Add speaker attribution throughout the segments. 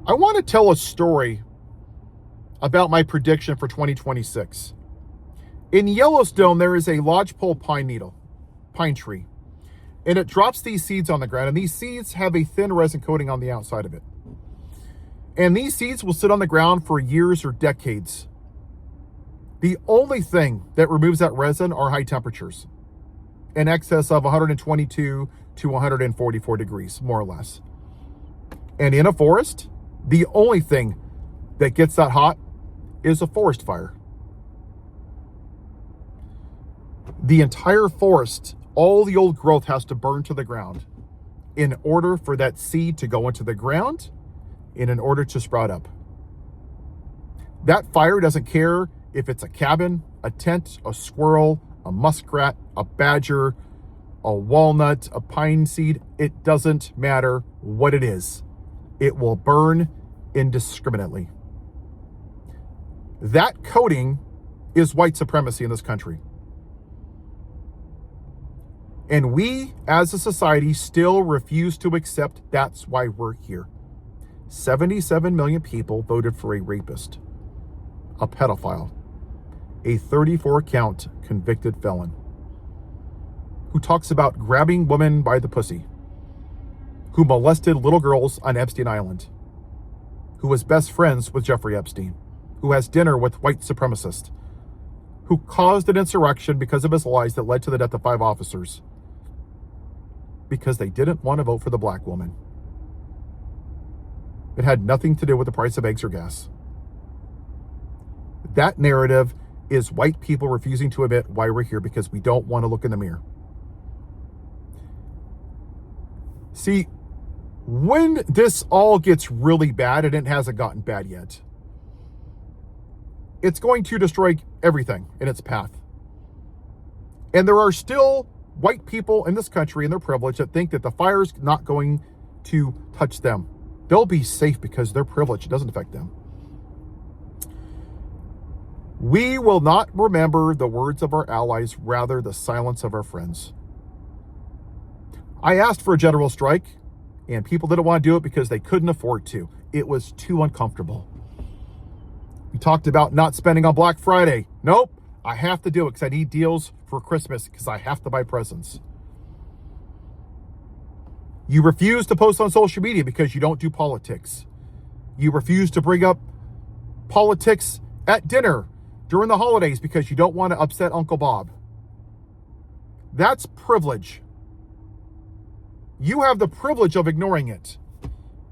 Speaker 1: I want to tell a story about my prediction for 2026. In Yellowstone, there is a lodgepole pine tree, and it drops these seeds on the ground, and these seeds have a thin resin coating on the outside of it. And these seeds will sit on the ground for years or decades. The only thing that removes that resin are high temperatures, in excess of 122 to 144 degrees, more or less. And in a forest, the only thing that gets that hot is a forest fire. The entire forest, all the old growth has to burn to the ground in order for that seed to go into the ground and in order to sprout up. That fire doesn't care if it's a cabin, a tent, a squirrel, a muskrat, a badger, a walnut, a pine seed. It doesn't matter what it is. It will burn indiscriminately. That coating is white supremacy in this country. And we, as a society, still refuse to accept that's why we're here. 77 million people voted for a rapist, a pedophile, a 34-count convicted felon who talks about grabbing women by the pussy, who molested little girls on Epstein Island, who was best friends with Jeffrey Epstein, who has dinner with white supremacists, who caused an insurrection because of his lies that led to the death of 5 officers, because they didn't want to vote for the black woman. It had nothing to do with the price of eggs or gas. That narrative is white people refusing to admit why we're here, because we don't want to look in the mirror. See, when this all gets really bad, and it hasn't gotten bad yet, it's going to destroy everything in its path. And there are still white people in this country in their privilege that think that the fire's not going to touch them. They'll be safe because their privilege doesn't affect them. We will not remember the words of our allies, rather the silence of our friends. I asked for a general strike, and people didn't want to do it because they couldn't afford to. It was too uncomfortable. We talked about not spending on Black Friday. Nope, I have to do it because I need deals for Christmas because I have to buy presents. You refuse to post on social media because you don't do politics. You refuse to bring up politics at dinner during the holidays because you don't want to upset Uncle Bob. That's privilege. You have the privilege of ignoring it.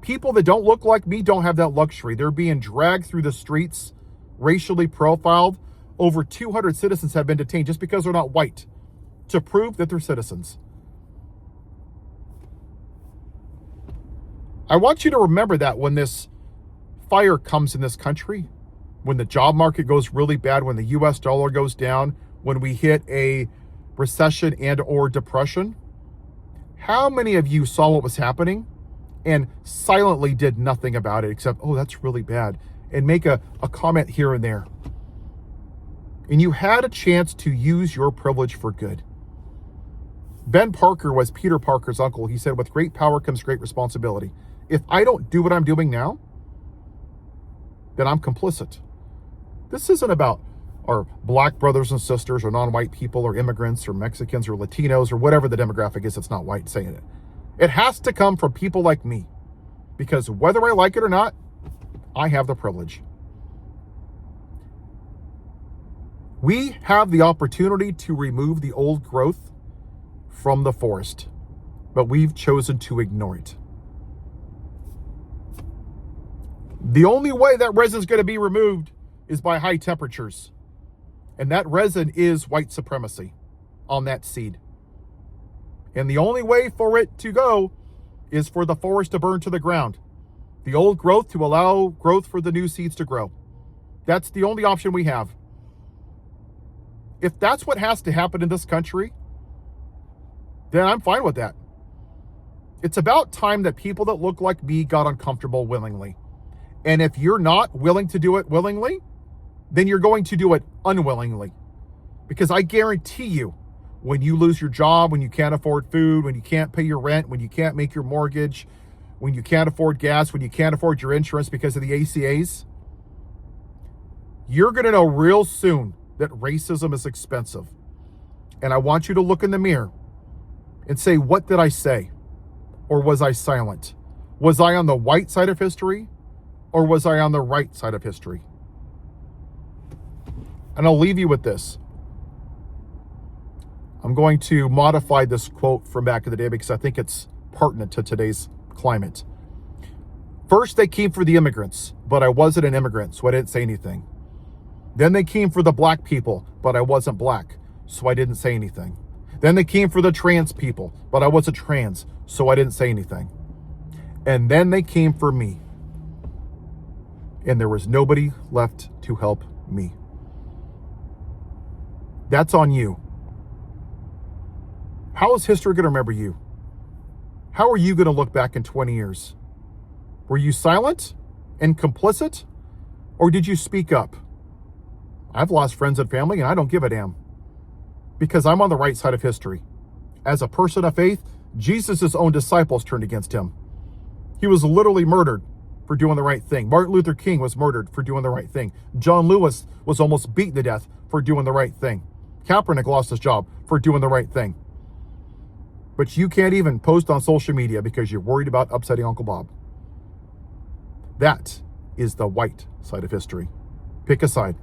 Speaker 1: People that don't look like me don't have that luxury. They're being dragged through the streets, racially profiled. Over 200 citizens have been detained just because they're not white, to prove that they're citizens. I want you to remember that when this fire comes in this country, when the job market goes really bad, when the US dollar goes down, when we hit a recession and or depression, how many of you saw what was happening and silently did nothing about it except, oh, that's really bad, and make a comment here and there? And you had a chance to use your privilege for good. Ben Parker was Peter Parker's uncle. He said, with great power comes great responsibility. If I don't do what I'm doing now, then I'm complicit. This isn't about our black brothers and sisters or non-white people or immigrants or Mexicans or Latinos or whatever the demographic is that's not white saying it. It has to come from people like me, because whether I like it or not, I have the privilege. We have the opportunity to remove the old growth from the forest, but we've chosen to ignore it. The only way that resin is going to be removed is by high temperatures. And that resin is white supremacy on that seed. And the only way for it to go is for the forest to burn to the ground. The old growth to allow growth for the new seeds to grow. That's the only option we have. If that's what has to happen in this country, then I'm fine with that. It's about time that people that look like me got uncomfortable willingly. And if you're not willing to do it willingly, then you're going to do it unwillingly. Because I guarantee you, when you lose your job, when you can't afford food, when you can't pay your rent, when you can't make your mortgage, when you can't afford gas, when you can't afford your insurance because of the ACAs, you're going to know real soon that racism is expensive. And I want you to look in the mirror and say, what did I say? Or was I silent? Was I on the white side of history? Or was I on the right side of history? And I'll leave you with this. I'm going to modify this quote from back in the day because I think it's pertinent to today's climate. First, they came for the immigrants, but I wasn't an immigrant, so I didn't say anything. Then they came for the black people, but I wasn't black, so I didn't say anything. Then they came for the trans people, but I wasn't trans, so I didn't say anything. And then they came for me. And there was nobody left to help me. That's on you. How is history going to remember you? How are you going to look back in 20 years? Were you silent and complicit, or did you speak up? I've lost friends and family, and I don't give a damn, because I'm on the right side of history. As a person of faith, Jesus' own disciples turned against him. He was literally murdered for doing the right thing. Martin Luther King was murdered for doing the right thing. John Lewis was almost beaten to death for doing the right thing. Kaepernick lost his job for doing the right thing. But you can't even post on social media because you're worried about upsetting Uncle Bob. That is the white side of history. Pick a side.